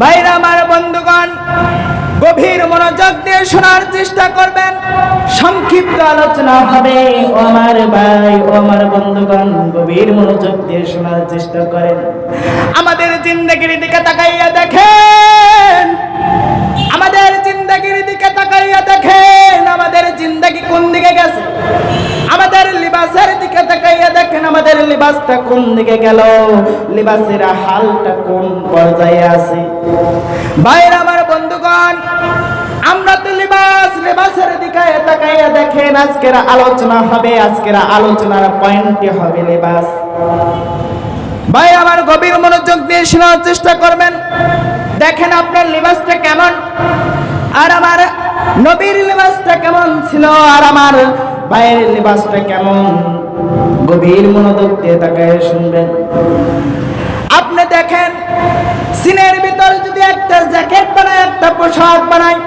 ভাইরা আমার বন্ধুগণ, গভীর মনোযোগ দিয়ে শোনার চেষ্টা করবেন। সংক্ষিপ্ত আলোচনা হবে। ও আমার ভাই, ও আমার বন্ধুগণ, গভীর মনোযোগ দিয়ে শোনার চেষ্টা করেন। আমাদের জিন্দেগির দিকে তাকাইয়া দেখেন, আমাদের জিন্দেগির দিকে তাকাইয়া দেখেন, আমাদের জিন্দেগি কোন দিকে গেছে। আমাদের লিবাসের দিকে তাকাইয়া দেখেন, আমাদের লিবাসটা কোন দিকে গেল, লিবাসের হালটা কোন পর্যায়ে আছে। ভাইরা আমার বন্ধুগণ, আমরা তো লিবাসের দিকে তাকাইয়া দেখেন। আজকের আলোচনা হবে, আজকের আলোচনার পয়েন্টটি হবে লিবাস। ভাই আমার গভীর মনোযোগ দিয়ে শোনার চেষ্টা করবেন। দেখেন আপনার লিবাসটা কেমন, আর আমার নবীর লিবাসটা কেমন ছিল, আর আমার ভাইয়ের লিবাসটা কেমন। গভীর মনোযোগ দিয়ে তাকায় শুনবেন। আপনি দেখেন, সিনের ভিতর যদি একটা জ্যাকেট বানায়, একটা পোশাক বানায়,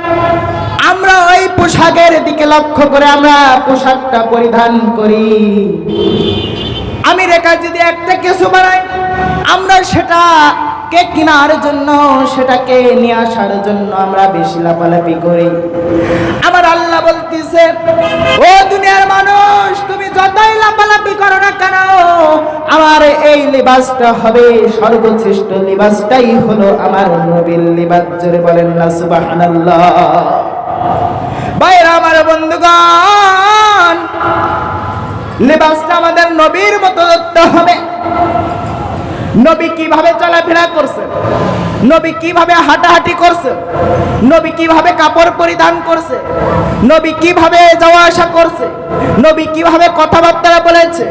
আমরা ওই পোশাকের দিকে লক্ষ্য করে আমরা পোশাকটা পরিধান করি। আমেরিকায় যদি একটা কিছু বানাই, আমরা সেটাকে কেনার জন্য, সেটাকে নিয়ে আসার জন্য আমরা বেশি লাফালাফি করি। আমার আল্লাহ বলতেছে, ও দুনিয়ার মানুষ, তুমি যতই লাফালাফি করো না কেন, আমার এই লিবাসটা হবে সর্বশ্রেষ্ঠ লিবাসটাই হলো আমার নবীর লিবাস। জোরে বলেন না সুবহানাল্লাহ। ভাইরা আমার বন্ধুগণ, লিবাসটা আমাদের নবীর মতো ধরতে হবে। নবী কিভাবে চলাফেরা করছে, নবী কিভাবে হাঁটাহাঁটি করছে, নবী কিভাবে কাপড় পরিধান করছে, নবী কিভাবে যাওয়া আসা করছে, নবী কিভাবে কথাবার্তা বলেছে।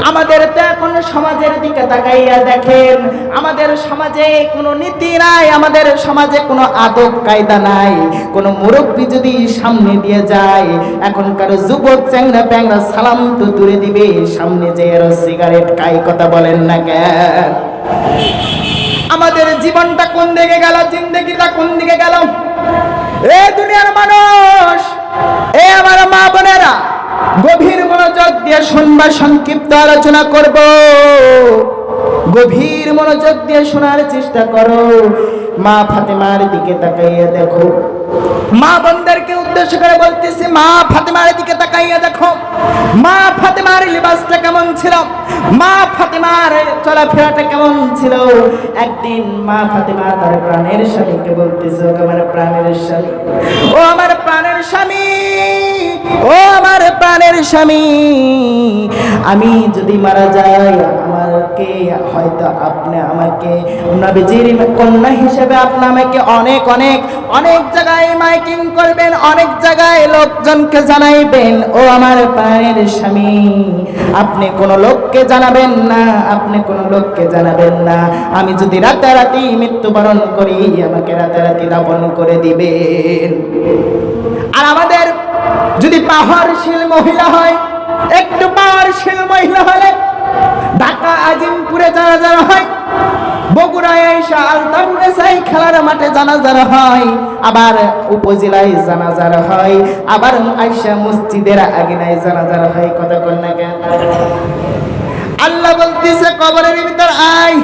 আমাদের তো এখন সমাজের দিকে তাকাইয়া দেখেন, আমাদের সমাজে কোনো নীতি নাই, আমাদের সমাজে কোনো আদব কায়দা নাই। কোনো মুরব্বী যদি সামনে দিয়ে যায়, এখনকার যুবক চ্যাংরা প্যাংরা সালাম তো দূরে দিবে, সামনে যে আরো সিগারেট খাই, কথা বলেন না কেন। আমাদের জীবনটা কোন দিকে গেল, জিন্দেগিটা কোন দিকে গেল। এ দুনিয়ার মানুষ, এ আমার মা বোনেরা, গভীর মনোযোগ দিয়ে শুনবা। সংক্ষিপ্ত আলোচনা করব, গভীর মনোযোগ দিয়ে শোনার চেষ্টা করো। মা ফাতেমার দিকে তাকাইয়া দেখো। মা বোনদেরকে উদ্দেশ্য করে বলতেছি, মা ফাতেমার দিকে তাকাইয়া দেখো। মা ফাতেমার লিবাসটা কেমন ছিল, মা ফাতেমার চলাফেরাটা কেমন ছিল। একদিন মা ফাতেমা তার প্রাণের স্বামীকে বলতেছে, ও আমার প্রাণের স্বামী, ও আমার প্রাণের স্বামী, ও আমার প্রাণের স্বামী, আমি যদি মারা যাই, আমাকে হয়তো আপনি আমাকে নবীজির কন্যা হিসেবে আপনি আমাকে অনেক অনেক অনেক জায়গায় মাইকিং করবেন, অনেক জায়গায় লোকজনকে জানাইবেন। ও আমার প্রাণের স্বামী, আপনি কোনো লোককে জানাবেন না, আপনি কোনো লোককে জানাবেন না। আমি যদি রাতারাতি মৃত্যুবরণ করি, আমাকে রাতারাতি দাফন করে দিবেন। আর আমাদের যদি পাহাড়শীল মহিলা হয়, একটু পাহাড়শীল মহিলা হলে ঢাকা আজিমপুরে জানাজা হয়, বগুড়ায় আইসা আলতাপুরে সাই খেলার মাঠে জানাজা হয়, আবার উপজেলায় জানাজা হয়, আবার আইসা মসজিদের আগিনায় জানাজা হয়। কথা কন না কেন। আল্লাহ বলতেছে, কবরের ভিতর আয়,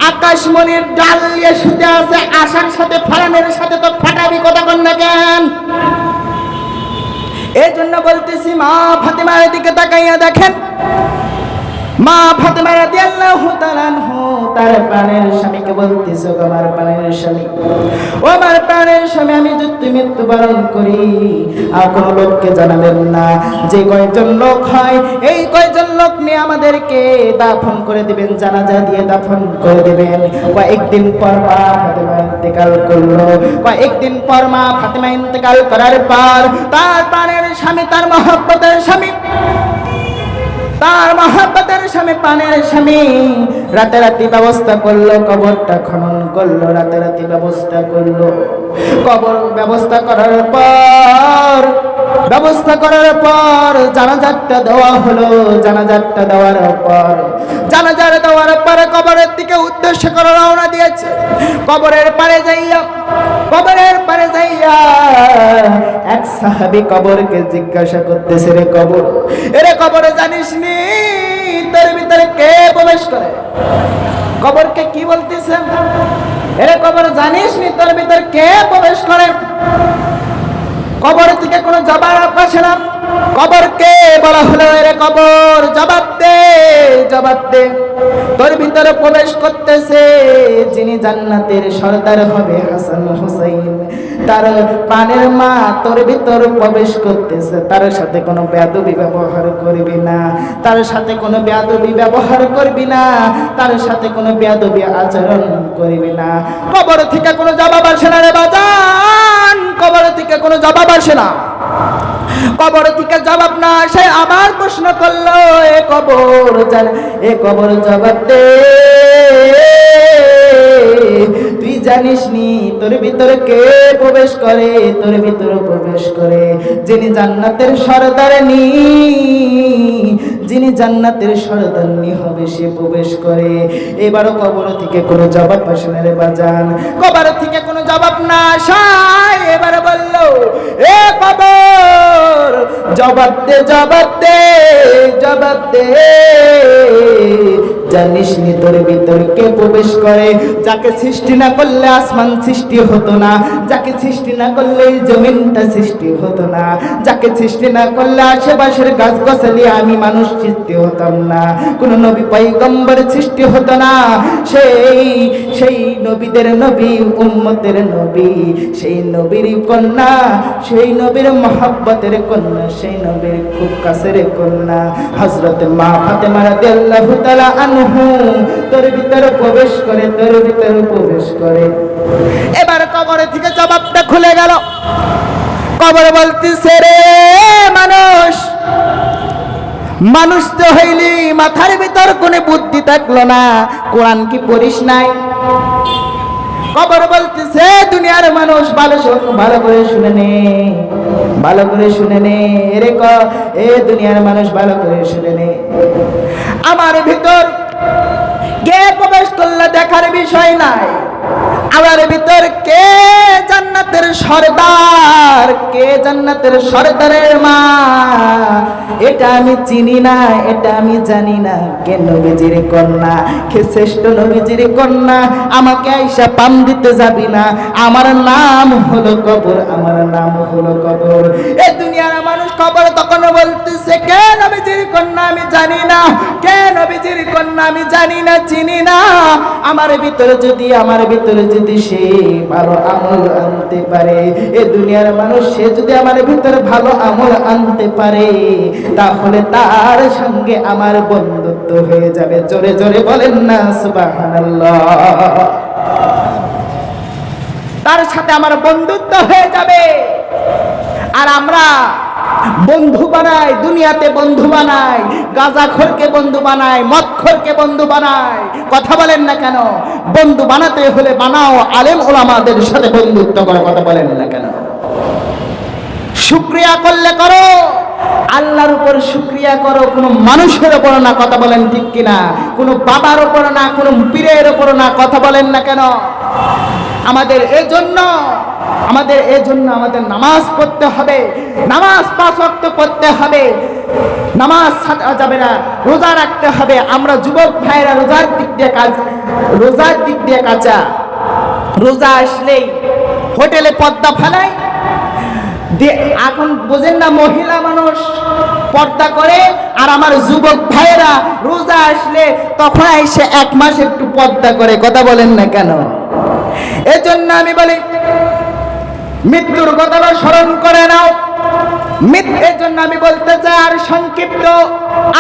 আকাশমণির ডাল নিয়ে শুতে আছে, আশার সাথে ফারানের সাথে তো ফাটাবি। কথা কন না কেন। এই জন্য বলতেছি, মা ফাতেমার দিকে তাকাইয়া দেখেন। মা ফাতেমা রাদিয়াল্লাহু তাআলা আনহা তার প্রাণের স্বামীকে বলতেছে, ও আমার প্রাণের স্বামী, ও আমার প্রাণের স্বামী, আমি যদি মৃত্যুবরণ করি, আর কোনো লোককে জানাবেন না। যে কয়জন লোক হয়, এই কয়জন লোক নিয়ে আমাদেরকে দাফন করে দিবেন, জানাজা দিয়ে দাফন করে দিবেন। কয়েকদিন পর মা ফাতেমা ইন্তেকাল করলো। কয়েকদিন পর মা ফাতেমা ইন্তেকাল করার পর তার প্রাণের স্বামী, তার মহব্বতের স্বামী, তার মহব্বতের স্বামী, প্রাণের স্বামী রাতারাতি ব্যবস্থা করলো, কবরটা খনন করলো, রাতারাতি ব্যবস্থা করলো। কবর ব্যবস্থা করার পর জানাজারটা দেওয়া হলো। জানাজারটা দেওয়ার পর কবরের দিকে উদ্দেশ্য করে রওনা দিয়েছে। কবরের পারে যাইয়া এক সাহাবী কবরকে জিজ্ঞাসা করতেছে, রে কবর, এরে কবরে জানিস নি তোর ভিতরে কে প্রবেশ করে? কবরকে কি বলতেছে? এরে কবর জানিস নি তোর ভিতর কে প্রবেশ করে? কবর থেকে কোনো জবাব আসে না। কবরকে বলা হলো, এরে কবর জবাব দে, জবাব দে। তোর ভিতরে প্রবেশ করতেছে যিনি জান্নাতের সর্দার হবে, হাসান হুসাইন, তার প্রাণের মা তোর ভিতর প্রবেশ করতেছে। তার সাথে কোনো বেয়াদবি ব্যবহার করবি না, তার সাথে কোনো বেয়াদবি ব্যবহার করবি না, তার সাথে কোনো বেয়াদবি আচরণ করবি না। কবর থেকে কোনো জবাব আসে না রে বাজান, কবর থেকে কোনো জবাব আসে না। কবর থেকে জবাব না আসে, আবার প্রশ্ন করলো, এ কবর জান, এ কবর জবাব দে, তুই জানিস নি তোর ভিতরে কে প্রবেশ করে? তোর ভিতরে প্রবেশ করে যিনি জান্নাতের সর্দারনি, যিনি জান্নাতের সর্দারনি হবে সে প্রবেশ করে। এবারও কবর থেকে কোনো জবাব আসে না রে বাজান, কবর থেকে কোনো জবাব না আসায় এবারে বলল, এ কবর জবাব দে, জবাব দে, জবাব দে, জানিস নি তোর ভিতর কে প্রবেশ করে? যাকে সৃষ্টি না করলে আসমান সৃষ্টি হতো না, যাকে সৃষ্টি না করলে এই জমিনটা সৃষ্টি হতো না, যাকে সৃষ্টি না করলে আশেপাশের গাছ গাছালি আমি মানুষ সৃষ্টি হতাম না, কোন নবী পয়গম্বর সৃষ্টি হতো না। সেই নবীদের নবী, উম্মতের নবী, সেই নবীর কন্যা, সেই নবীর মহব্বতের কন্যা, সেই নবীর খুব কাছের কন্যা হযরত মা ফাতেমা রাদিয়াল্লাহু তাআলা আনহু তোর ভিতরে প্রবেশ করে, তোর ভিতরে প্রবেশ করে। এবার কবর থেকে জবাবটা খুলে গেল। কবর বলতেছে, রে মানুষ, মানুষ তো হইলি, মাথার ভিতর কোনো বুদ্ধি থাকলো না, কোরআন কি পড়িস নাই? কবর বলতেছে, দুনিয়ার মানুষ, ভালো করে শুনে নে, ভালো করে শুনে নে রে, এ দুনিয়ার মানুষ ভালো করে শুনে নে, আমার ভিতর কে প্রবেশ করলে দেখার বিষয় নাই, আমার ভিতর কে জান্নাতের সর্দার, কে জান্নাতের সর্দারের মা, এটা আমি চিনি না, এটা আমি জানি না। কে নবীজির কন্যা, কে শ্রেষ্ঠ নবীজির কন্যা, আমাকে আইসা পাম দিতে যাবি না, আমার নাম হলো কবর, আমার নাম হলো কবর। এই দুনিয়ার মানুষ কবর তখন বলতেছে, কে নবীজির কন্যা আমি জানি না, কে নবীজির কন্যা আমি জানি না, চিনি না। আমার ভিতরে যদি সে ভালো আমল আনতে পারে, এ দুনিয়ার মানুষ, সে যদি আমার ভিতরে ভালো আমল আনতে পারে, তাহলে তার সঙ্গে আমার বন্ধুত্ব হয়ে যাবে। জোরে জোরে বলেন না সুবহানাল্লাহ। তার সাথে আমার বন্ধুত্ব হয়ে যাবে। আর আমরা বন্ধু বানাই, দুনিয়াতে বন্ধু বানাই, গাঁজাখোরকে বন্ধু বানাই, মদখোরকে বন্ধু বানাই। কথা বলেন না কেন? বন্ধু বানাতে হলে বানাও আলেম ওলামাদের সাথে বন্ধুত্ব করে। কথা বলেন না কেন? শুকরিয়া করলে করো, আল্লাহর উপর শুকরিয়া করো, কোনো মানুষের উপর না। কথা বলেন ঠিক কিনা? কোনো বাবার উপর না, কোনো পীরের উপর না। কথা বলেন না কেন? আমাদের এজন্য আমাদের নামাজ পড়তে হবে, নামাজ 5 ওয়াক্ত পড়তে হবে, নামাজ ছাড়া যাবে না, রোজা রাখতে হবে। আমরা যুবক ভাইরা রোজার দিক দিয়ে কাঁচা। রোজা আসলেই হোটেলে পর্দা ফেলাই। এখন বোঝেন না, মহিলা মানুষ পর্দা করে, আর আমার যুবক ভাইরা রোজা আসলে তখন এসে 1 মাস একটু পর্দা করে। কথা বলেন না কেন? এজন্য আমি বলি, মৃত্যুর কথাটা স্মরণ করে নাও। এর জন্য আমি বলতে চাই, আর সংক্ষিপ্ত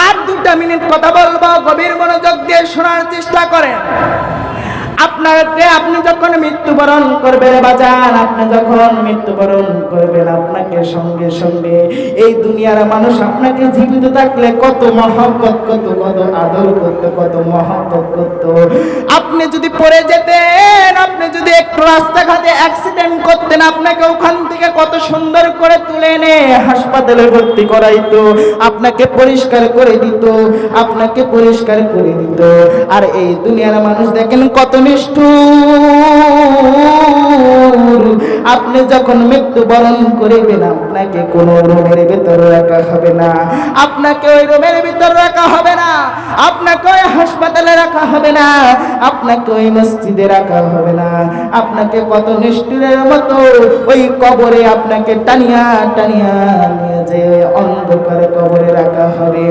আর 2টা মিনিট কথা বলবো, গভীর মনোযোগ দিয়ে শোনার চেষ্টা করেন। আপনি যখন মৃত্যুবরণ করবেন বাজান, আপনি যখন মৃত্যুবরণ করবেন, আপনাকে সঙ্গে সঙ্গে এই দুনিয়ার মানুষ আপনাকে জীবিত থাকলে কত মহব্বত করত, কত আদর করত, কত মহব্বত করত। আপনি যদি পড়ে যেতেন, আপনি যদি একটু রাস্তাঘাটে অ্যাক্সিডেন্ট করতেন, আপনাকে ওখান থেকে কত সুন্দর করে তুলে এনে হাসপাতালে ভর্তি করাইতো, আপনাকে পরিষ্কার করে দিত, আপনাকে পরিষ্কার করে দিত। আর এই দুনিয়ার মানুষ দেখেন কত নিষ্ঠুর। আপনি যখন মৃত্যুবরণ করিবেন আপনাকে কোনো রুমের ভিতরে রাখা হবে না, আপনাকে ওই রুমের ভিতরে রাখা হবে না, আপনাকে ওই হাসপাতালে রাখা হবে না, আপনাকে ওই মসজিদে রাখা হবে না, আপনাকে কত নিষ্ঠুরের মতো ওই কবরে আপনাকে টানিয়া টানিয়া নিয়ে যে অন্ধকারে কবরে রাখা হবে।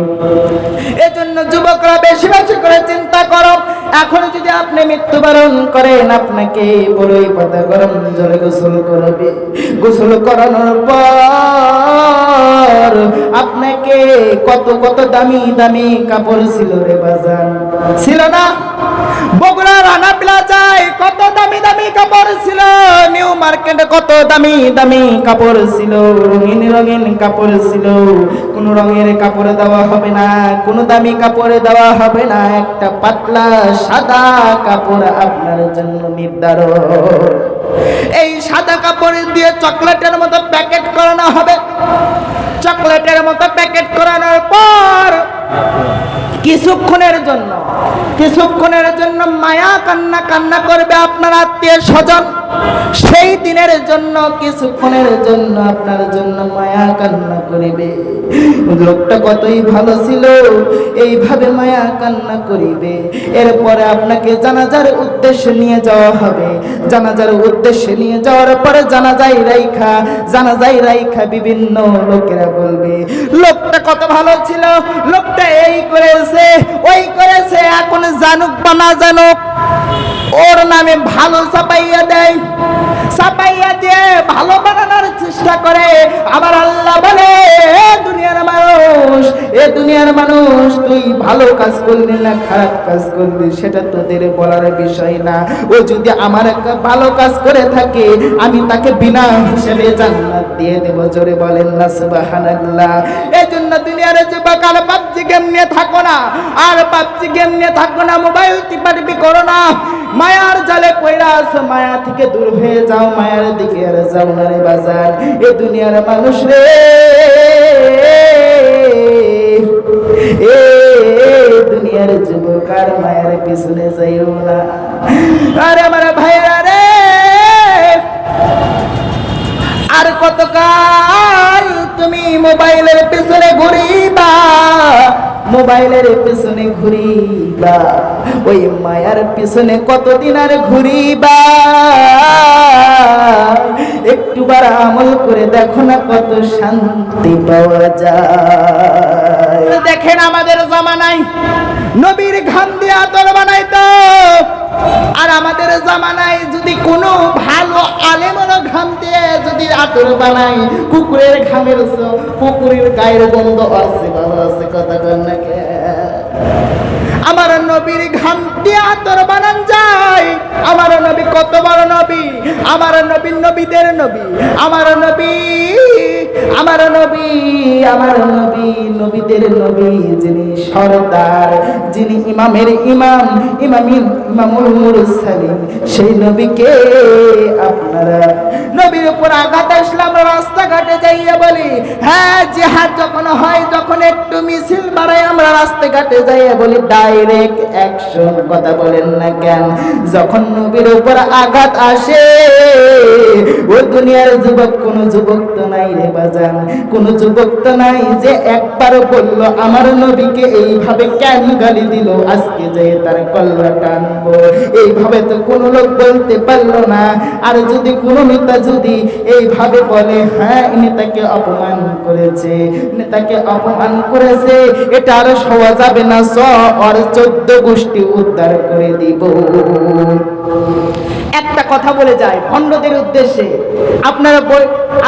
এজন্য যুবকরা বেশি বেশি করে চিন্তা করো। এখন যদি আপনি মৃত্যুবরণ করেন আপনাকে বড়ই পাতা গরম জলে গোসল করবে, গোসল করানোর পর আপনাকে কত কত দামি দামি কাপড় ছিল রে বাজান, ছিল না? বগুড়া রানা প্লাজায় কত দামি দামি কাপড় ছিল, নিউ মার্কেটে কত দামি দামি কাপড় ছিল, রঙিন রঙিন কাপড় ছিল। কোন রঙের কাপড় দেওয়া হবে না, কোন দামি কাপড়ে দেওয়া হবে না, একটা পাতলা সাদা কাপড় আপনার জন্য নির্ধারণ। এই সাদা কাপড় দিয়ে চকলেটের মতো প্যাকেট করানো হবে। চকলেটের মতো প্যাকেট করানোর পর কিছুক্ষণের জন্য মায়া কান্না কান্না করবে আপনার আত্মীয় স্বজন। সেই দিনের জন্য কিছুক্ষণের জন্য আপনার জন্য মায়া কান্না করিবে। লোকটা কতই ভালো ছিল, এইভাবে মায়া কান্না করিবে। এরপরে আপনাকে জানাজার উদ্দেশ্যে নিয়ে যাওয়া হবে। জানাজার উদ্দেশ্যে নিয়ে যাওয়ার পরে জানাজাই রাইখা বিভিন্ন লোকেরা বলবে লোকটা কত ভালো ছিল, লোকটা এই করেছে ওই করেছে, এখন জানুক বা না জানুক ওর নামে ভালো ছাপাইয়া দেয়, ছাপাইয়া দিয়ে ভালো বানানোর চেষ্টা করে। আবার আল্লাহ বলে দুনিয়ার মানুষ তুই ভালো কাজ করলি না খারাপ কাজ করলি সেটা তোদের বলার বিষয় না। ও যদি আমার একটা ভালো কাজ করে থাকে আমি তাকে বিনা হিসেবে জান্নাত দিয়ে দেব। জোরে বলেন না সুবহানাল্লাহ। এই জন্য দুনিয়ার যুবক আর পাবজি গেম নিয়ে থাকো না, আর পাবজি গেম নিয়ে থাকো না, মোবাইল টিপাটিপি করো না, মায়ার জালে পয়রা আছো, মায়া থেকে দূর হয়ে যাও, মায়ার দিকে আর যাও না রে বাজার। এ দুনিয়ার মানুষ রে, এ দুনিয়ার যুবক আর মায়ের পিছনে যাইও না। আরে আমার ভাইরা রে, আর কতকাল তুমি মোবাইলের পিছনে ঘুরিবা, মোবাইলের পিছনে ঘুরিবা, ওই মায়ার পিছনে কতদিন আর ঘুরিবা? একটুবার আমল করে দেখো না কত শান্তি পাওয়া যায়। দেখেন আমাদের জামানায় নবীর ঘাম দিয়ে আতর বানাইতো, আর আমাদের জামানায় যদি কোনো ভালো আলেমের ঘাম দিয়ে যদি আতর বানাই, কুকুরের ঘামের কুকুরের গায়ের গন্ধ আছে, ভালো আছে কথা কর না কে? আমার নবীর ঘাম দিয়ে আতর বানান যায়। আমার নবী কত বড় নবী, আমার নবী নবীদের নবী, আমার নবী নবীদের নবী, যিনি সরদার, যিনি ইমামের ইমাম, ইমামুল মুরসালিন, সেই নবীকে আপনারা নবীর উপর আঘাত আসলে আমরা রাস্তাঘাটে যাইয়া বলি হ্যাঁ জিহাদ যখন হয়, যখন একটু মিছিল বাড়াই আমরা রাস্তাঘাটে যাইয়া বলি ডাইরেক্ট অ্যাকশন। কথা বলেন না কেন? যখন নবীর উপর আঘাত আসে ওই দুনিয়ার যুবক, কোন যুবক তো নাই রে বাজান, কোন যুবক তো নাই যে একবার বলল আমার নবীকে এইভাবে কেন গালি দিল, আজকে যে তার কল্লা টানবো। এইভাবে তো কোন লোক বলতে পারলো না। আর যদি কোন নেতা যদি এইভাবে বলে হ্যাঁ নেতাকে অপমান করেছে, নেতাকে অপমান করেছে, এটা আর সওয়া যাবে না, আর 14 গোষ্ঠী উদ্ধার করে দিব। একটা কথা বলে যায় ভণ্ডদের উদ্দেশ্যে,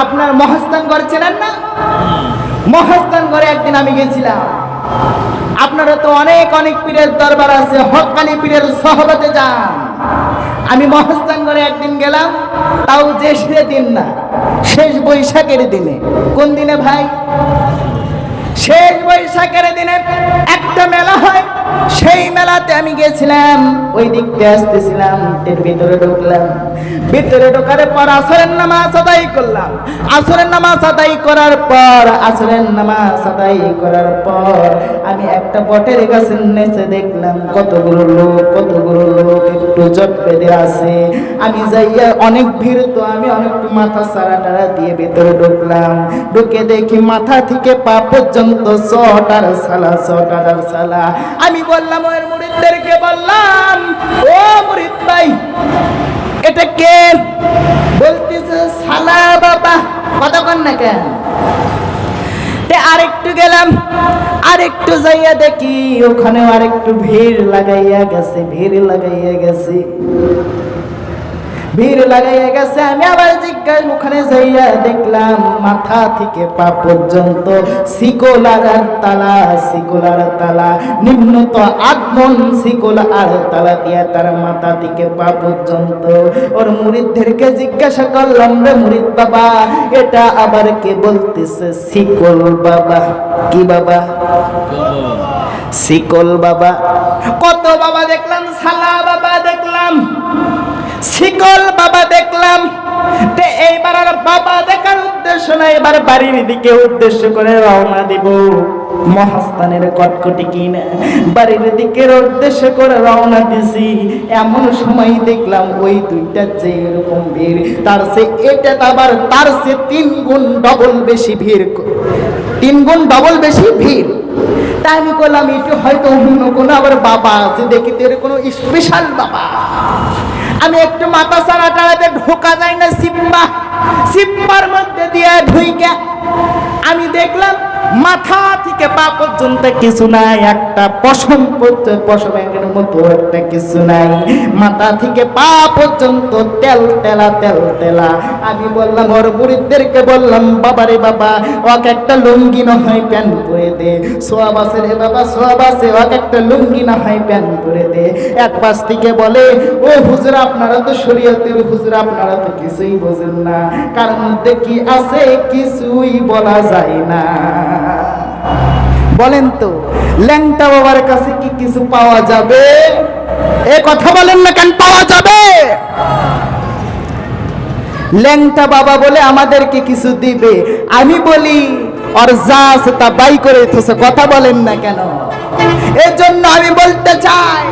আপনার মহাস্থানগড় চেনেন না? মহাস্থানগড়ে একদিন আমি গেছিলাম। আপনারা তো অনেক পীরের দরবার আছে, হক্কানি পীরের সহবতে যান। আমি মহাস্থানগড়ে একদিন গেলাম, তাও জ্যৈষ্ঠের দিন না, শেষ বৈশাখের দিনে। কোন দিনে ভাই? শেষ বৈশাখের দিনে একটা মেলা হয়। সেই মেলাতে আমি গেছিলাম, ওই দিক দিয়ে আসতেছিলাম, এর ভিতরে ঢুকলাম। ভিতরে ঢোকার পর আসরের নামাজ আদায় করলাম। আসরের নামাজ আদায় করার পর আমি একটা বটের গাছের নিচে দেখলাম কতগুলো লোক একটু জট বেঁধে আছে। আমি যাইয়া অনেক ভিড়, তো আমি অনেকটু মাথা সারা দিয়ে ভিতরে ঢুকলাম। ঢুকে দেখি মাথা থেকে পা পর্যন্ত চটার সালা। আমি বললাম ওর মুরিদদেরকে বললাম, ও মুরিদ ভাই এটা কে? বলতেছে সালা বাবা। কথা কন না কেন? আরেকটু গেলাম, আরেকটু যাইয়া দেখি ওখানে আরেকটু ভিড় লাগাইয়া গেছে। আমি আবার জিজ্ঞাসা, ওখানে যাইয়া দেখলাম মাথা থেকে পা পর্যন্ত শিকল আর তালা, নিম্নত আদমন শিকল আর তালা দিয়া তার মাথা থেকে পা পর্যন্ত। ওর মুরিদদেরকে জিজ্ঞাসা করলাম, রে মুরিদ বাবা এটা আবার কে? বলতেছে শিকল বাবা। কি বাবা? শিকল বাবা। কত বাবা দেখলাম, সালা বাবা দেখলাম, শিকল বাবা দেখলাম। এইবার আর বাবা দেখার উদ্দেশ্য নাই, এবার বাড়ির দিকে উদ্দেশ্য করে রওনা দিব। মহাস্থানের কটকটি কিনা বাড়ির দিকে উদ্দেশ্য করে রওনা দিছি। এমন সময় দেখলাম ওই দুইটা যে এরকম ভিড়, তার সে এটা আবার তার সে 3 গুণ ডবল বেশি ভিড়। তাই আমি বললাম এটি হয়তো অন্য কোনো আবার বাবা আছে, দেখি তো এর কোনো স্পেশাল বাবা। আমি একটু মাথা সারাটাতে ঢোকা যায় না, সিপ্পার মধ্যে দিয়ে ঢুইকা আমি দেখলাম মাথা থেকে পা পর্যন্ত কিছু নাই, একটা পশমের মতো একটা কিছু নাই। মাথা থেকে পা পর্যন্ত তেল তেলা। আমি বললাম ওর মুরিদদেরকে বললাম, বাবারে বাবা ওকে একটা লুঙ্গি না হয় প্যান্ট পরে দে। সোয়াব আছে রে বাবা, সোয়াব আছে, ওকে একটা লুঙ্গি না হয় প্যান্ট পরে দে। এক পাশ থেকে বলে, ও হুজুর আপনারা তো শরীয়তের হুজুর, আপনারা তো কিছুই বোঝেন না, কার মধ্যে কি আছে কিছুই বলা যায় না। বলেন তো ল্যাংটা বাবার কাছে কি কিছু পাওয়া যাবে? এ কথা বলেন না কেন? পাওয়া যাবে? ল্যাংটা বাবা বলে আমাদেরকে কিছু দিবে? আমি বলি আর যা আছে তা বাই করে দিতেছে। কথা বলেন না কেন? এর জন্য আমি বলতে চাই,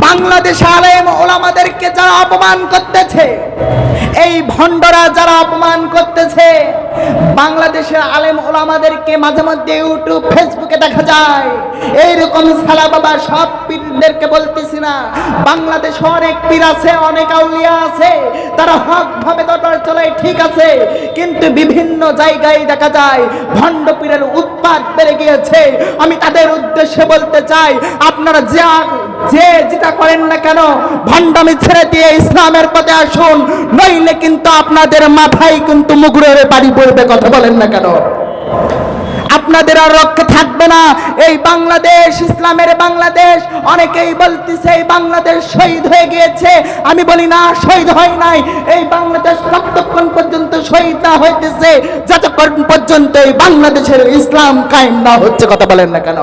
বাংলাদেশে আলেম ওলামাদেরকে যারা অপমান করতেছে, এই ভণ্ডরা যারা অপমান করতেছে, বাংলাদেশের আলেম ওলামাদেরকে মাঝে মধ্যে ইউটিউব ফেসবুকে দেখা যায় এইরকম সালা বাবা। সব পীরদেরকে বলতেছি না, বাংলাদেশে অনেক পীর আছে, অনেক আউলিয়া আছে, তারা হক ভাবে দরবার চলে, ঠিক আছে, কিন্তু বিভিন্ন জায়গায় দেখা যায় ভণ্ড পীরের উৎপাত বেড়ে গিয়েছে। আমি তাদের উদ্দেশ্যে বলতে চাই, আপনারা যেটা করেন না কেন ভণ্ডামি ছেড়ে দিয়ে ইসলামের পথে আসুন, নইলে কিন্তু আপনাদের মাথায় কিন্তু মুগুরের বাড়ি পড়বে। কথা বলেন না কেন? আপনাদের আর রক্ষা থাকবে না। এই বাংলাদেশ ইসলামের বাংলাদেশ। অনেকেই বলতেছে এই বাংলাদেশ শহীদ হয়ে গিয়েছে। আমি বলি না, শহীদ হয় নাই। এই বাংলাদেশ ততক্ষণ পর্যন্ত শহীদ না হইতেছে যতক্ষণ পর্যন্ত এই বাংলাদেশের ইসলাম কায়েম না হচ্ছে। কথা বলেন না কেন?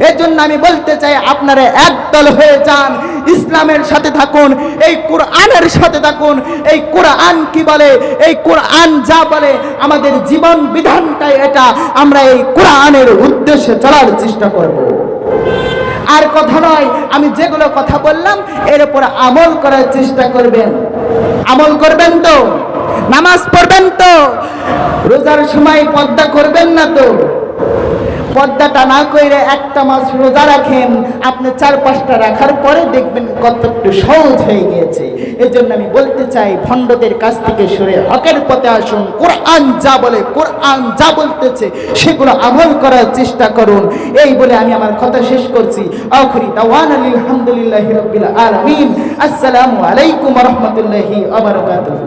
এর জন্য আমি বলতে চাই, আপনারা একদল হয়ে যান, ইসলামের সাথে থাকুন, এই কোরআনের সাথে থাকুন। এই কোরআন কি বলে, এই কোরআন যা বলে, আমাদের জীবন বিধানটাই এটা। আমরা এই কোরআনের উদ্দেশ্যে চলার চেষ্টা করব। আর কথা নয়, আমি যেগুলো কথা বললাম এর উপর আমল করার চেষ্টা করবেন। আমল করবেন তো? নামাজ পড়বেন তো? রোজার সময় পর্দা করবেন না তো? পর্দাটা না করে একটা মাস রোজা রাখেন, আপনি 4-5টা রাখার পরে দেখবেন কত একটু সহজ হয়ে গিয়েছে। এই জন্য আমি বলতে চাই, ভণ্ডদের কাছ থেকে সরে হকের পথে আসুন। কোরআন যা বলে, কোরআন যা বলতেছে সেগুলো আমল করার চেষ্টা করুন। এই বলে আমি আমার কথা শেষ করছি। আখিরি দাওয়ানা আলহামদুলিল্লাহি রাব্বিল আলামিন। আসসালামু আলাইকুম ওয়া রাহমাতুল্লাহি ওয়া বারাকাতুহু।